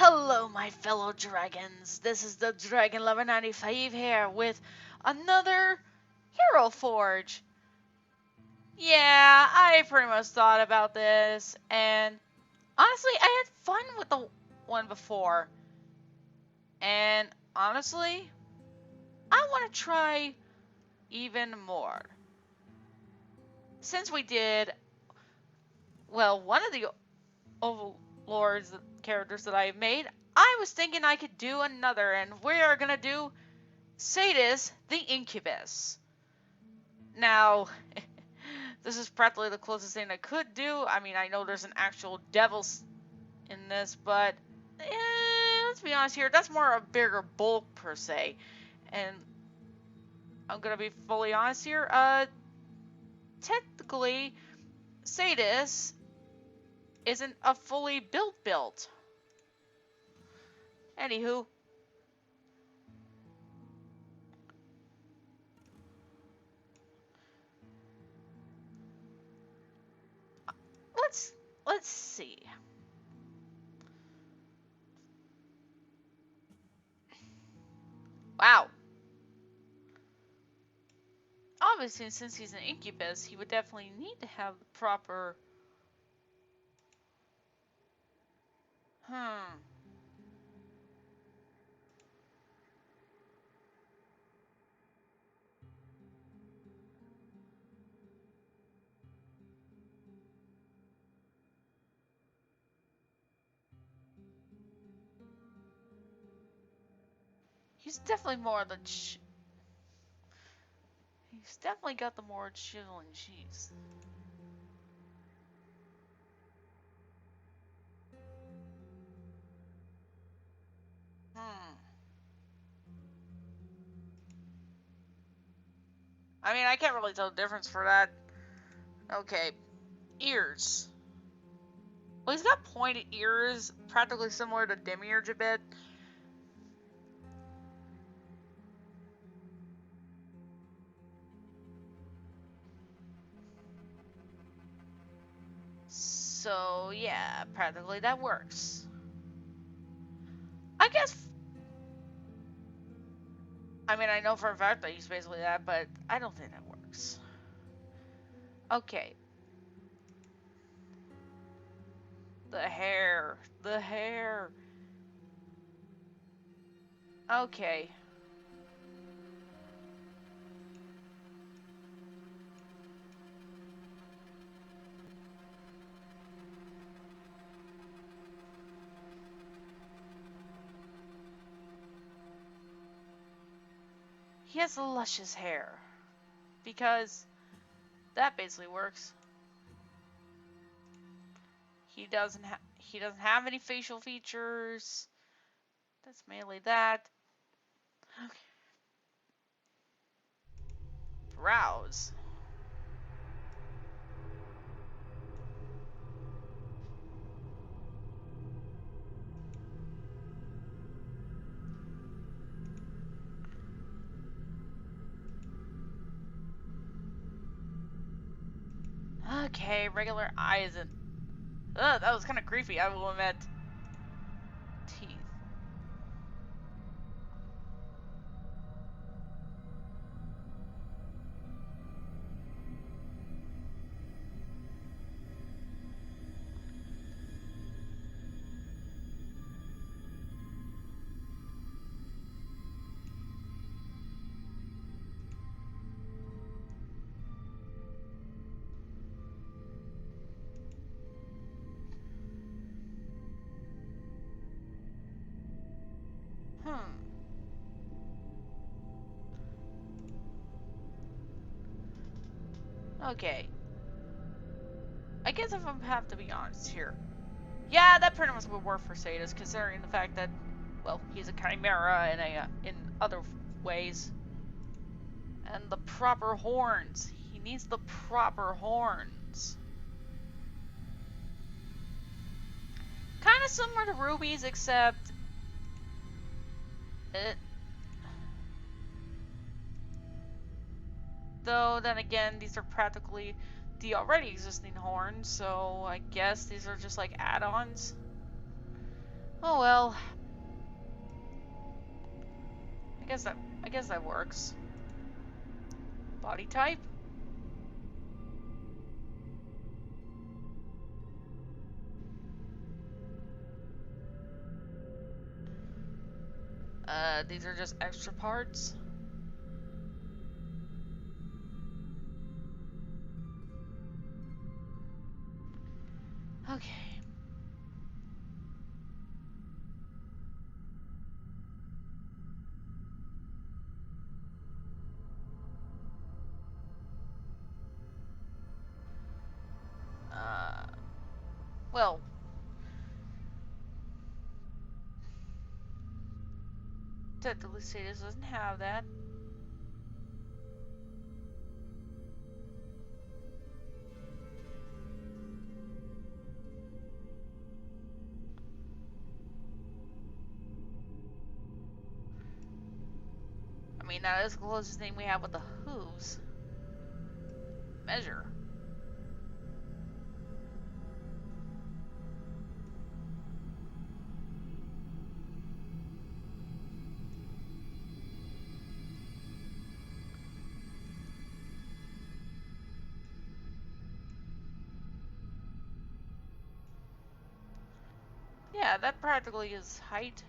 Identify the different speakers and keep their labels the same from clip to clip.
Speaker 1: Hello, my fellow dragons. This is the Dragon Lover 95 here with another Hero Forge. Yeah, I pretty much thought about this, and honestly, I had fun with the one before. And honestly, I want to try even more. Since we did, well, one of the Overlords characters that I made, I was thinking I could do another, and we are gonna do Sadis the Incubus. Now, this is practically the closest thing I could do. I mean, I know there's an actual devil in this, but let's be honest here, that's more a bigger bulk per se. And I'm gonna be fully honest here. Technically, Sadis isn't a fully built. Anywho, let's see. Wow. Obviously, since he's an incubus, he would definitely need to have the proper... He's definitely more the... He's definitely got the more chiseling cheese. I mean, I can't really tell the difference for that. Okay. Ears. Well, he's got pointed ears, practically similar to Demiurge a bit. So, yeah, practically that works. I guess... I mean, I know for a fact that he's basically that, but I don't think that works. Okay. The hair. The hair. Okay. He has luscious hair. Because that basically works. He doesn't have any facial features. That's mainly that. Okay. Brows. Okay, regular eyes and... Ugh, that was kind of creepy, I will admit. Teeth. Okay. I guess if I have to be honest here. Yeah, that pretty much would work for Sadis, considering the fact that, well, he's a chimera in other ways. And the proper horns. He needs the proper horns. Kind of similar to Ruby's, except... Though, then again, these are practically the already existing horns, so I guess these are just like add-ons. Oh well. I guess that works. Body type? These are just extra parts. Okay. Uh, well, technically Sadus doesn't have that. I mean, that is the closest thing we have with the hooves. Measure. Yeah, that practically is height.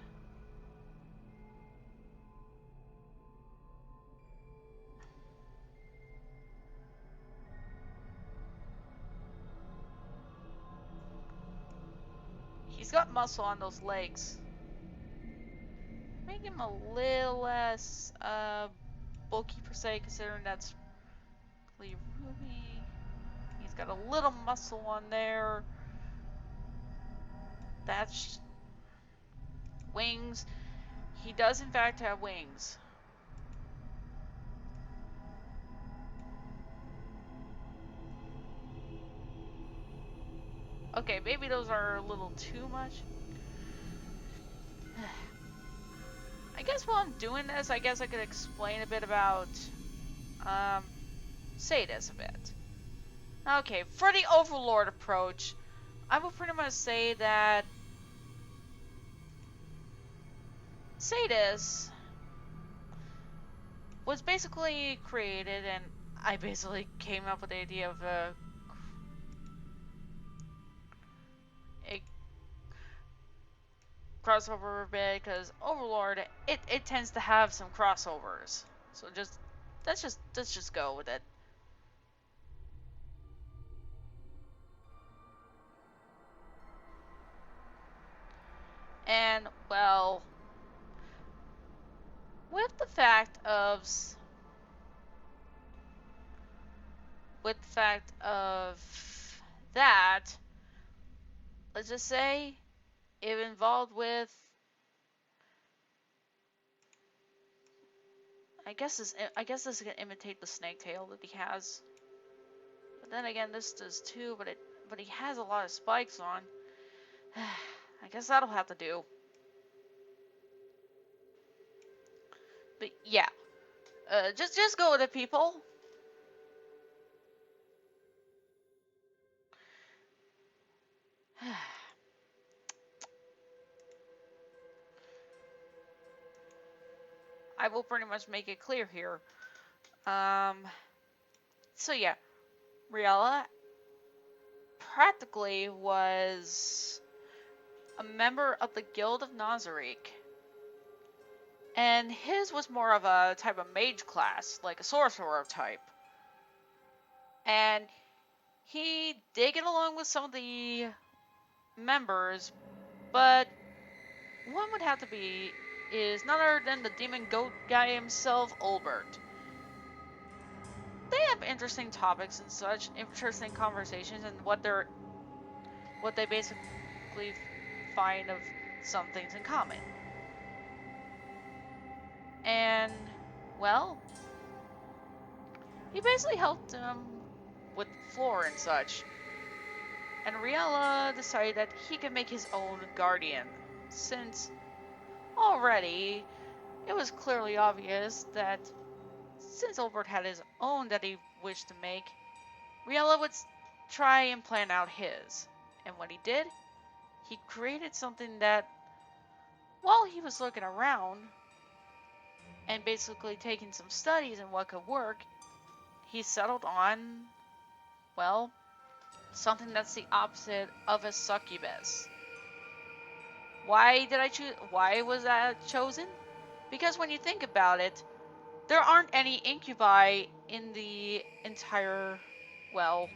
Speaker 1: He's got muscle on those legs. Make him a little less bulky per se, considering that's really Ruby. He's got a little muscle on there. That's wings. He does in fact have wings. Okay, maybe those are a little too much. I guess while I'm doing this, I guess I could explain a bit about Sadus a bit. Okay, for the Overlord approach, I will pretty much say that Sadus was basically created, and I basically came up with the idea of a crossover bit, because Overlord, it tends to have some crossovers. So let's just go with it. And well, with the fact of that, let's just say it involved with, I guess this can imitate the snake tail that he has. But then again, this does too. But he has a lot of spikes on. I guess that'll have to do. But yeah, just go with it, people. I will pretty much make it clear here. So yeah, Riella practically was a member of the Guild of Nazarick. And his was more of a type of mage class, like a sorcerer type. And he did get along with some of the members, but one would have to be is none other than the demon goat guy himself, Olbert. They have interesting topics and such, interesting conversations, and what they basically find of some things in common. And well, he basically helped him with floor and such. And Riella decided that he could make his own guardian, since already it was clearly obvious that since Olbert had his own that he wished to make, Riella would try and plan out his. And what he did, he created something that while he was looking around and basically taking some studies and what could work, he settled on, well, something that's the opposite of a succubus. Why did I choose? Why was that chosen? Because when you think about it, there aren't any incubi in the entire, well,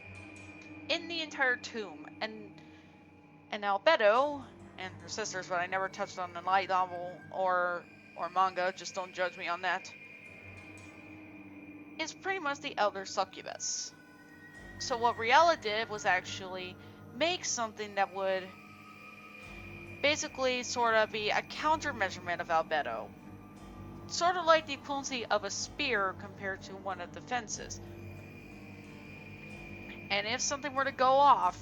Speaker 1: in the entire tomb. And Albedo and her sisters, but I never touched on the light novel or manga, just don't judge me on that, is pretty much the elder succubus. So what Riella did was actually make something that would basically sort of be a countermeasurement of Albedo. Sort of like the equivalency of a spear compared to one of the fences. And if something were to go off,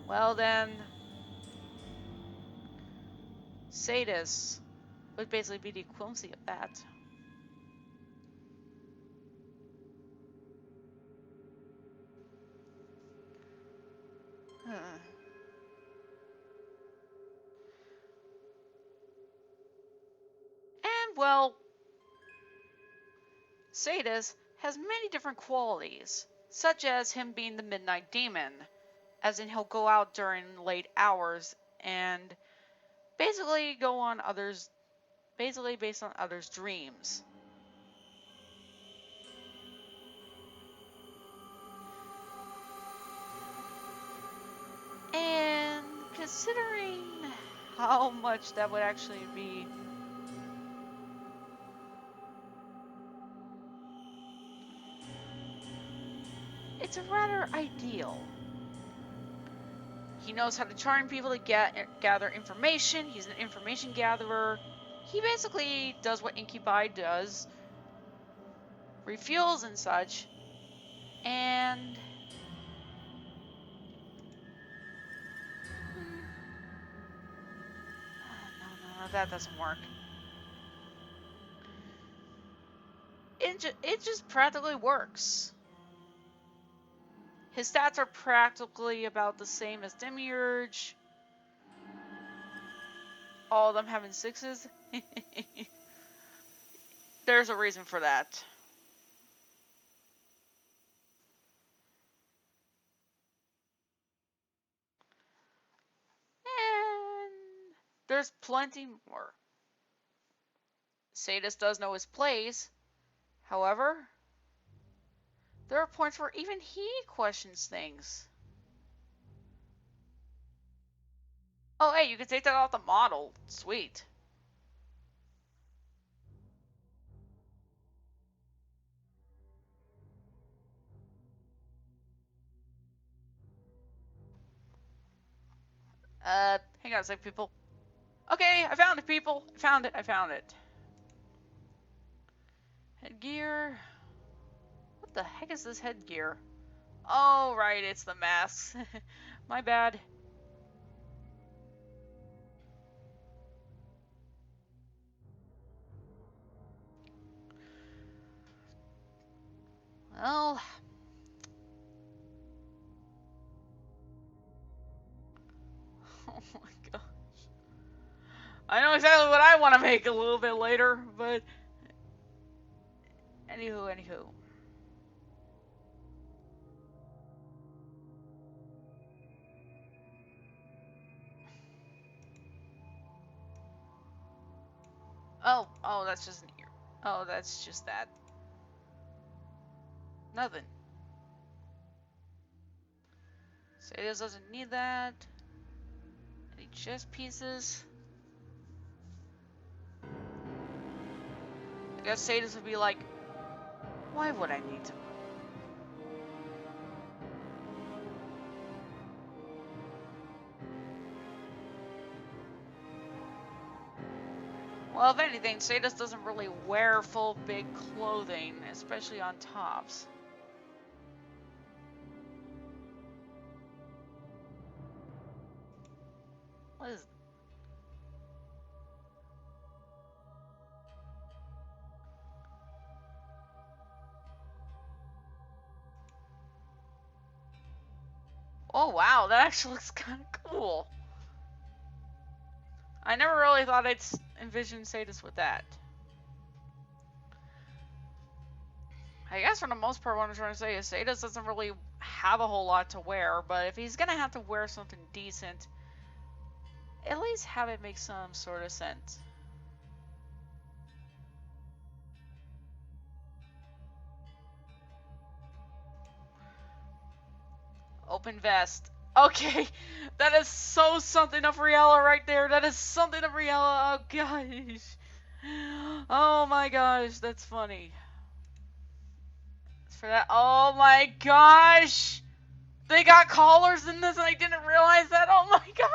Speaker 1: well then, Sadis would basically be the equivalency of that. And well, Sadis has many different qualities, such as him being the Midnight Demon, as in he'll go out during late hours and basically go on others, basically based on others' dreams. And considering how much that would actually be, it's rather ideal. He knows how to charm people to gather information. He's an information gatherer. He basically does what Incubi does, refuels and such, and no, that doesn't work. It just practically works. His stats are practically about the same as Demiurge. All of them having 6s. There's a reason for that. And there's plenty more. Sadis does know his place. However, there are points where even he questions things. Oh, hey, you can take that off the model. Sweet. Hang on a sec, people. Okay, I found it, people. I found it. Headgear. What the heck is this headgear? Oh, right, it's the masks. My bad. Well... Oh my gosh. I know exactly what I want to make a little bit later, but... Anywho. Oh, that's just an ear. Oh, that's just that. Nothing. Sadis doesn't need that. Any chest pieces? I guess Sadis would be like, why would I need to? Well, if anything, Sadis doesn't really wear full big clothing, especially on tops. What is... Oh wow, that actually looks kind of cool. I never really thought I'd envision Sadis with that. I guess for the most part what I'm trying to say is Sadis doesn't really have a whole lot to wear, but if he's gonna have to wear something decent, at least have it make some sort of sense. Open vest. Okay, that is so something of Riella right there. That is something of Riella. Oh gosh. Oh my gosh, that's funny. For that. Oh my gosh. They got collars in this and I didn't realize that. Oh my gosh.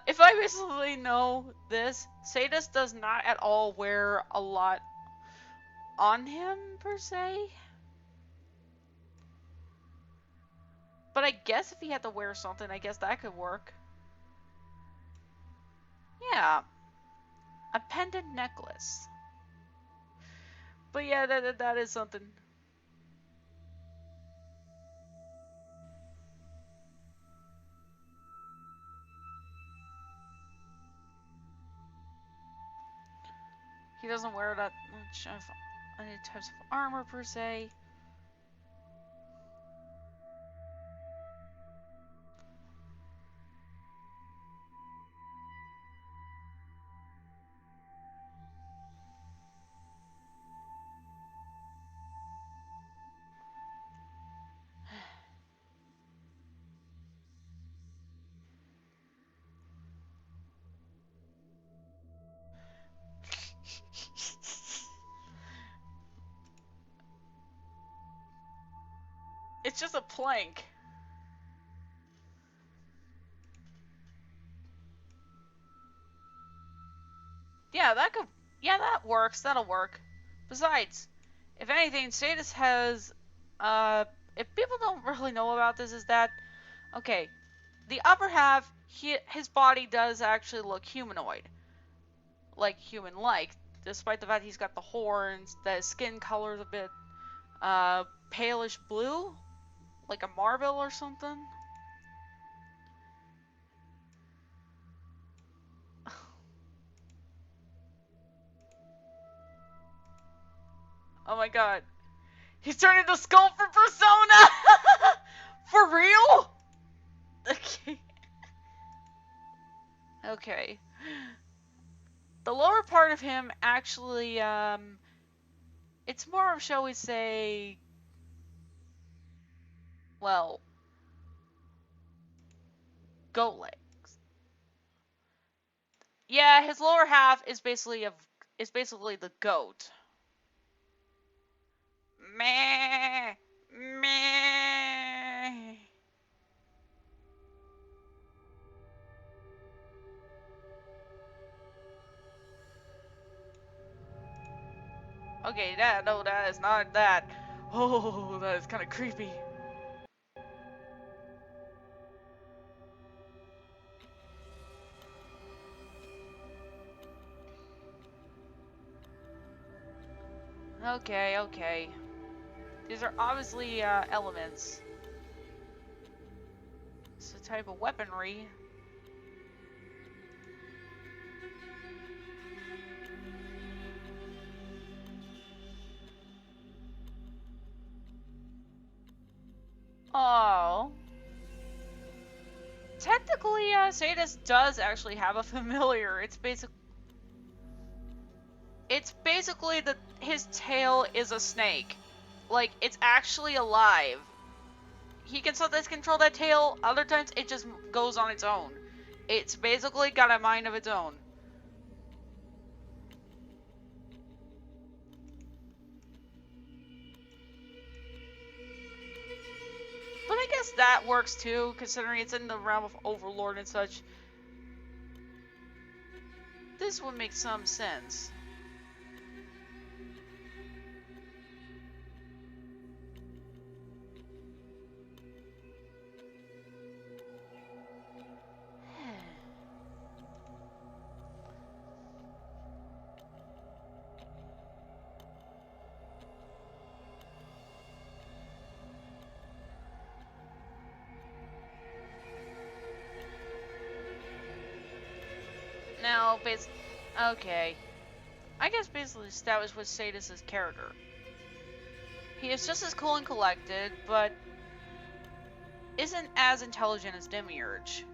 Speaker 1: If I basically know this, Sadis does not at all wear a lot on him, per se. But I guess if he had to wear something, I guess that could work. Yeah. A pendant necklace. But yeah, that is something. He doesn't wear that much of any types of armor, per se. It's just a plank. Yeah, that could. Yeah, that works. That'll work. Besides, if anything, Sadis has. If people don't really know about this, is that. Okay, the upper half, his body does actually look humanoid. Like human-like. Despite the fact he's got the horns, that his skin color's a bit. Palish blue? Like a marble or something? Oh my god. He's turning into Skull for Persona! For real? Okay. Okay. The lower part of him actually, it's more of, shall we say, well, goat legs. Yeah, his lower half is basically the goat. Meh. Meh. Okay, no, that is not that. Oh, that is kind of creepy. Okay. These are obviously elements. It's a type of weaponry. Oh. Technically, Sadis does actually have a familiar. It's basically his tail is a snake. Like, it's actually alive. He can sometimes control that tail, other times it just goes on its own. It's basically got a mind of its own. But I guess that works too, considering it's in the realm of Overlord and such. This would make some sense. Oh, okay. I guess basically established what Sadis' character. He is just as cool and collected, but isn't as intelligent as Demiurge.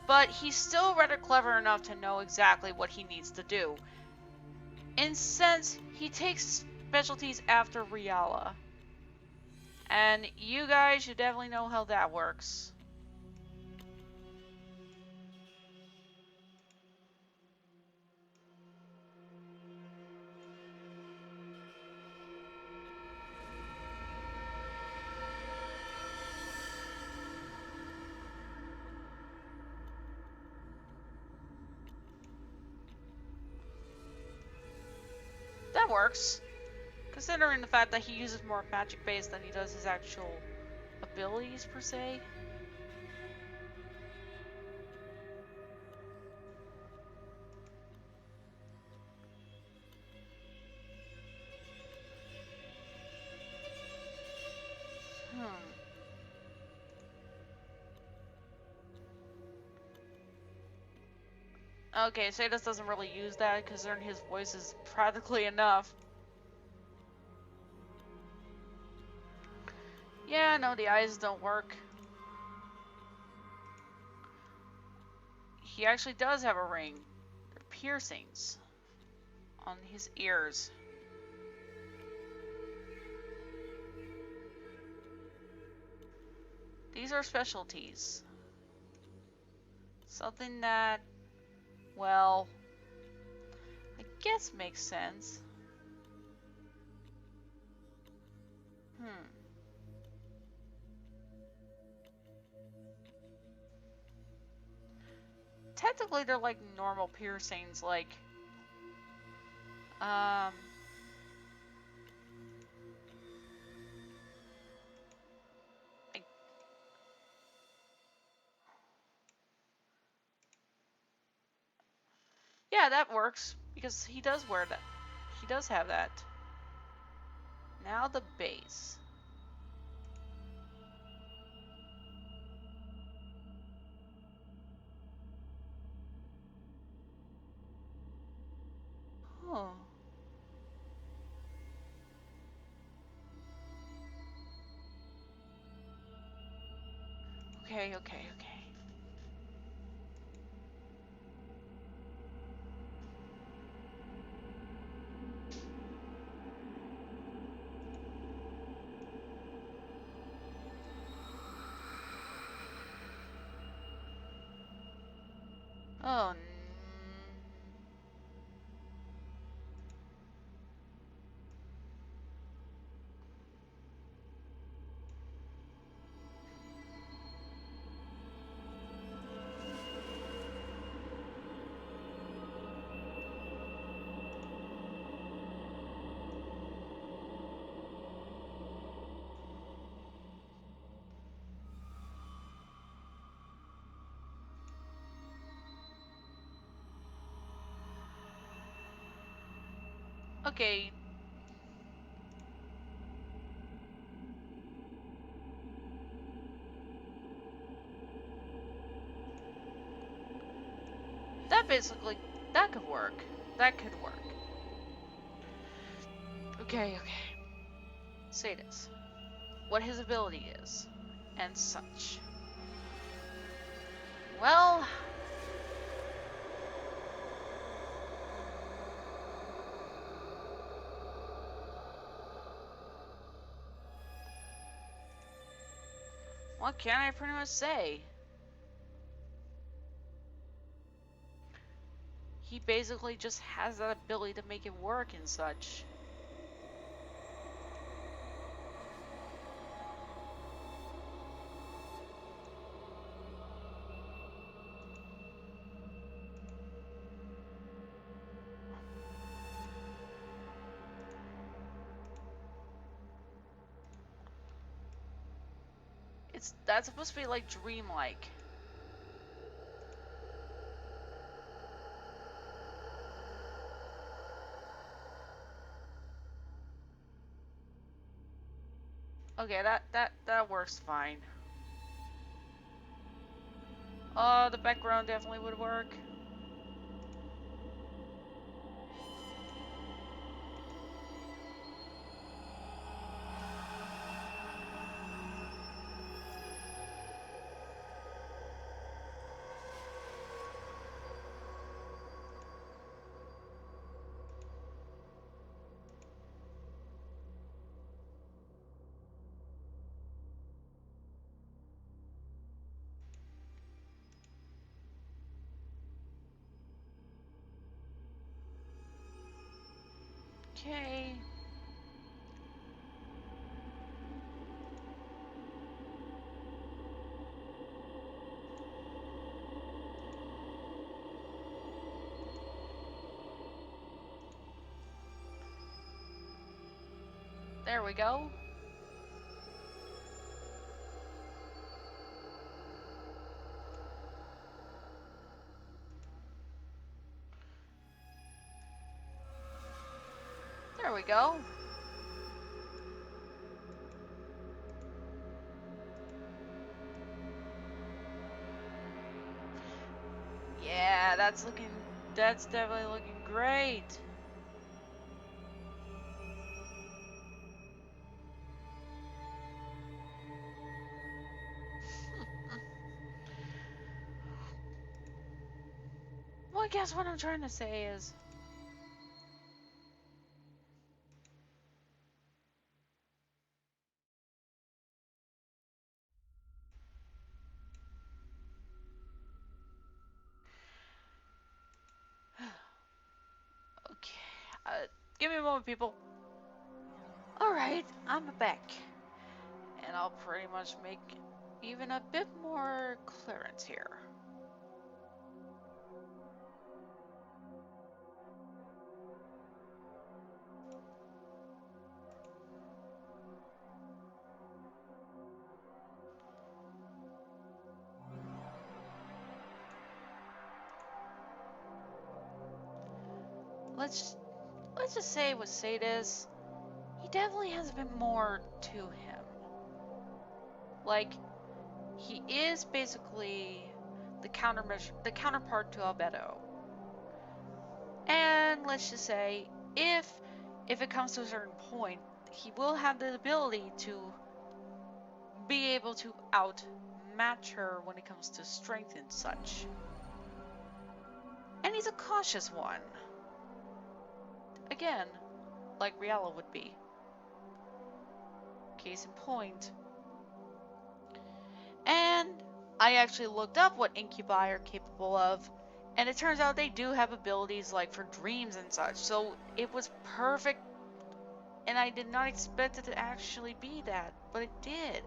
Speaker 1: But he's still rather clever enough to know exactly what he needs to do. In sense, he takes specialties after Riala. And you guys should definitely know how that works. That works. Considering the fact that he uses more magic base than he does his actual abilities, per se. Okay, Sadis doesn't really use that because his voice is practically enough. Yeah, no, the eyes don't work. He actually does have a ring. They're piercings on his ears. These are specialties. Something that, well, I guess makes sense. Technically, they're like normal piercings, like, yeah, that works, because he does wear that. He does have that. Now the base. Oh. Okay. Oh. Okay. That could work. That could work. Okay. Say this. What his ability is. And such. Well... what can I pretty much say? He basically just has that ability to make it work and such. That's supposed to be like dreamlike. Okay, that works fine. The background definitely would work. Okay. There we go. There we go. Yeah, that's definitely looking great. Well, I guess what I'm trying to say is, okay, give me a moment, people. Alright, I'm back. And I'll pretty much make even a bit more clearance here. Let's just say with Sadis, he definitely has a bit more to him. Like, he is basically the counterpart to Albedo. And let's just say, if it comes to a certain point, he will have the ability to be able to outmatch her when it comes to strength and such. And he's a cautious one. Again, like Riala would be. Case in point. And I actually looked up what incubi are capable of, and it turns out they do have abilities like for dreams and such, so it was perfect, and I did not expect it to actually be that, but it did.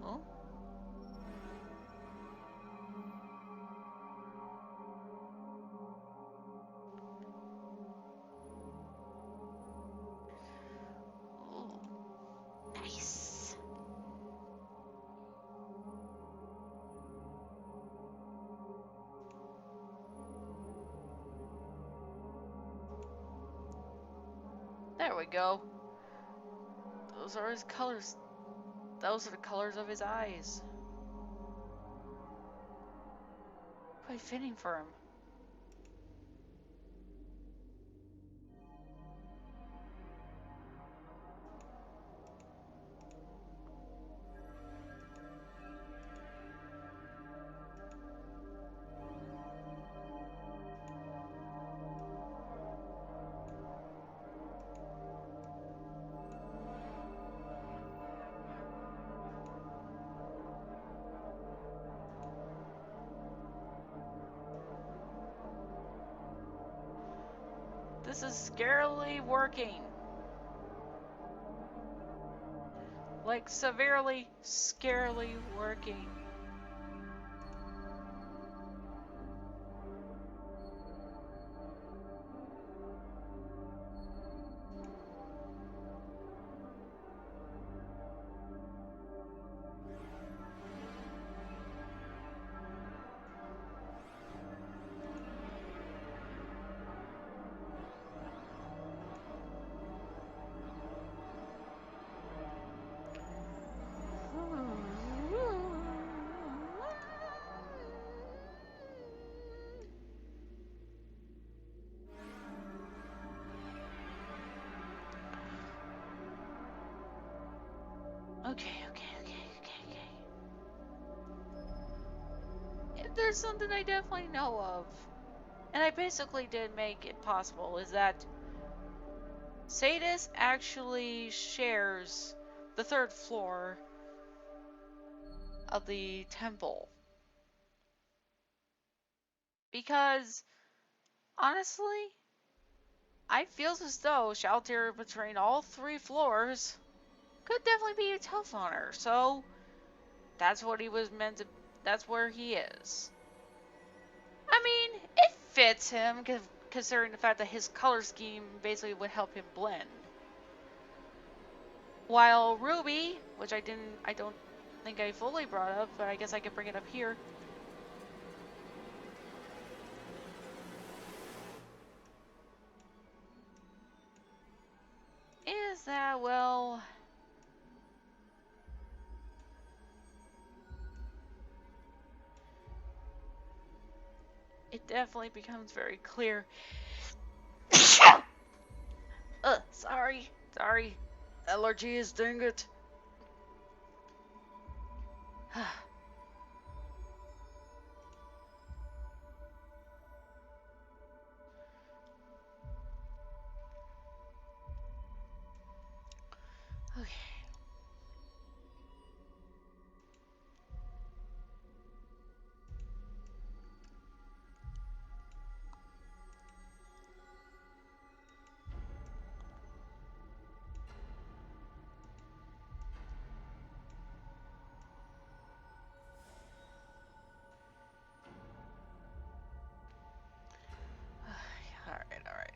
Speaker 1: Oh? Ooh, nice. There we go. Those are his colors. Those are the colors of his eyes. Quite fitting for him. This is scarily working. Like, severely, scarily working. Okay. If there's something I definitely know of, and I basically did make it possible, is that Sadis actually shares the third floor of the temple. Because, honestly, I feel as though shelter between all 3 floors could definitely be a telephoner, so that's what he was meant to. That's where he is. I mean, it fits him, considering the fact that his color scheme basically would help him blend. While Ruby, which I don't think I fully brought up, but I guess I could bring it up here. Is that, well, it definitely becomes very clear. Sorry. Allergies, dang it. Okay. Alright.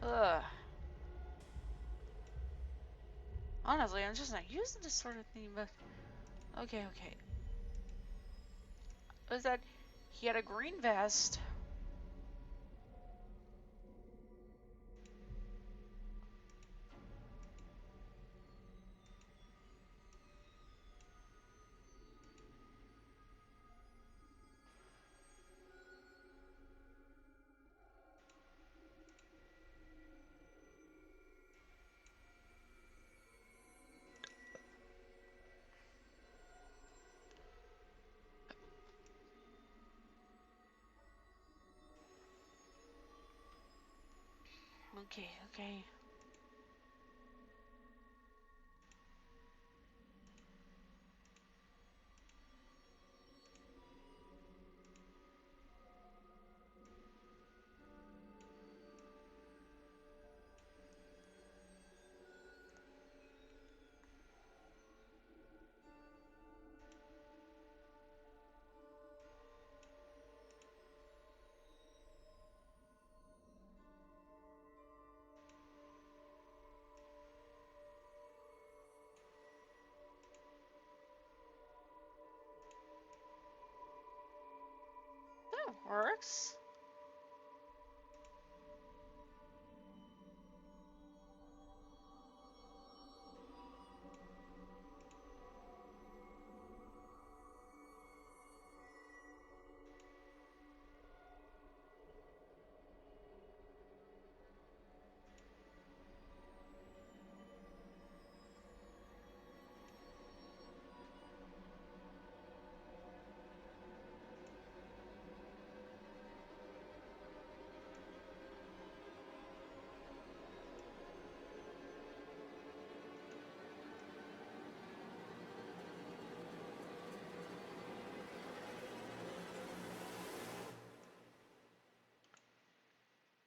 Speaker 1: Ugh. Honestly, I'm just not used to this sort of thing, but okay. Was that he had a green vest? Okay. That works.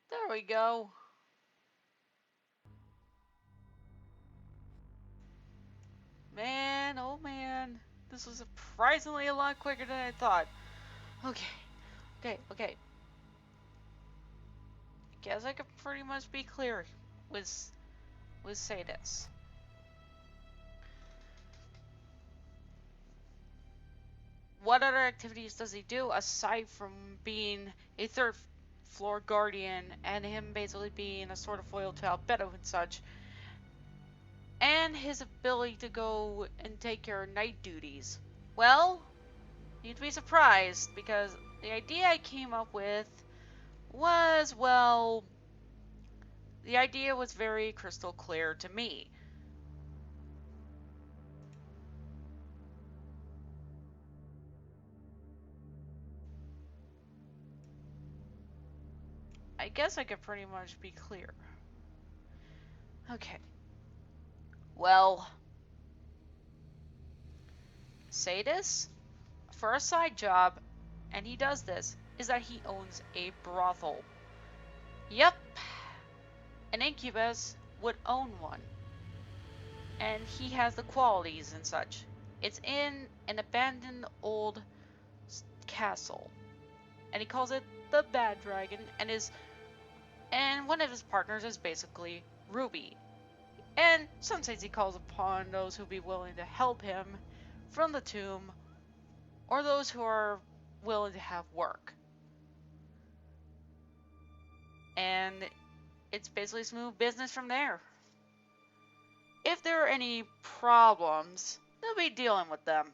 Speaker 1: There we go. Man, oh man. This was surprisingly a lot quicker than I thought. Okay. Guess I could pretty much be clear with Sadis. What other activities does he do aside from being a third floor guardian and him basically being a sort of foil to Albedo and such? And his ability to go and take care of night duties. Well, you'd be surprised because the idea I came up with was, well, the idea was very crystal clear to me. I guess I could pretty much be clear. Okay. Well, Sadis, for a side job, and he does this, is that he owns a brothel. Yep, an incubus would own one. And he has the qualities and such. It's in an abandoned old castle. And he calls it the Bad Dragon, and one of his partners is basically Ruby. And sometimes he calls upon those who be willing to help him from the tomb, or those who are willing to have work. And it's basically smooth business from there. If there are any problems, they'll be dealing with them.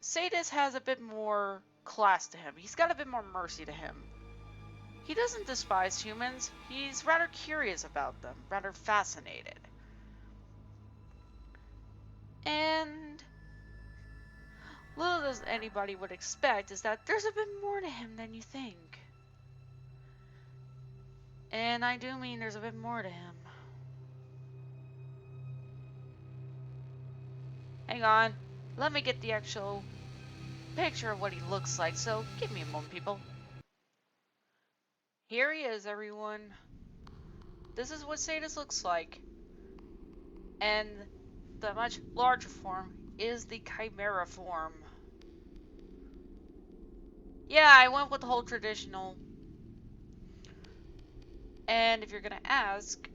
Speaker 1: Sadis has a bit more class to him. He's got a bit more mercy to him. He doesn't despise humans. He's rather curious about them, rather fascinated. And little as anybody would expect is that there's a bit more to him than you think. And I do mean there's a bit more to him. Hang on, let me get the actual picture of what he looks like, so give me a moment, people. Here he is, everyone. This is what Sadis looks like. And the much larger form is the Chimera form. Yeah, I went with the whole traditional. And if you're gonna ask,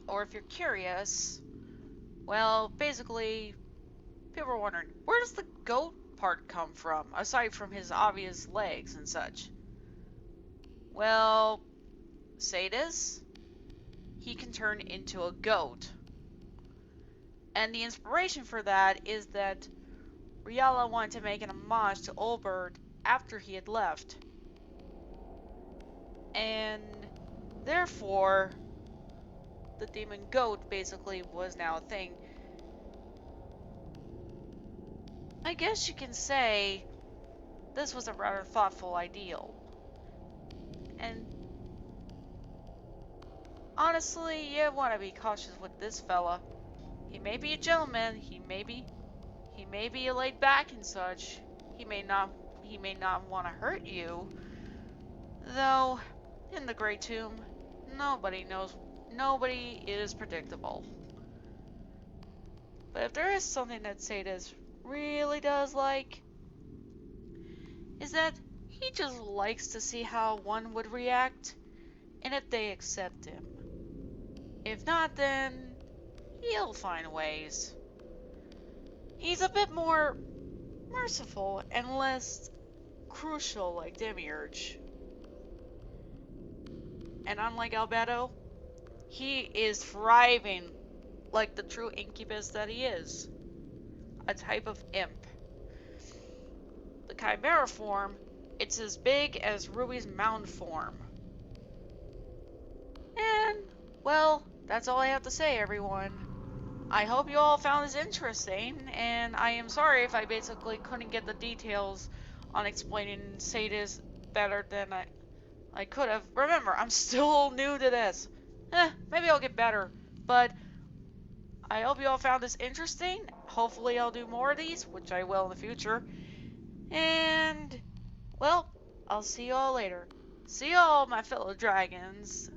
Speaker 1: or if you're curious, well, basically, people are wondering, where does the goat part come from, aside from his obvious legs and such? Well, Sadis, he can turn into a goat. And the inspiration for that is that Riala wanted to make an homage to Olbert after he had left. And therefore, the demon goat basically was now a thing. I guess you can say this was a rather thoughtful ideal. And honestly, you want to be cautious with this fella. He may be a gentleman, he may be laid back and such. He may not want to hurt you. Though, in the Great Tomb, nobody is predictable. But if there is something that Sadis really does like, is that he just likes to see how one would react, and if they accept him. If not, then he'll find ways. He's a bit more merciful and less crucial like Demiurge. And unlike Albedo, he is thriving like the true incubus that he is. A type of imp. The Chimera form, it's as big as Ruby's mound form. And, well, that's all I have to say, everyone. I hope you all found this interesting, and I am sorry if I basically couldn't get the details on explaining Sadis better than I could have. Remember, I'm still new to this. Maybe I'll get better, but I hope you all found this interesting. Hopefully I'll do more of these, which I will in the future. And, well, I'll see you all later. See you all, my fellow dragons.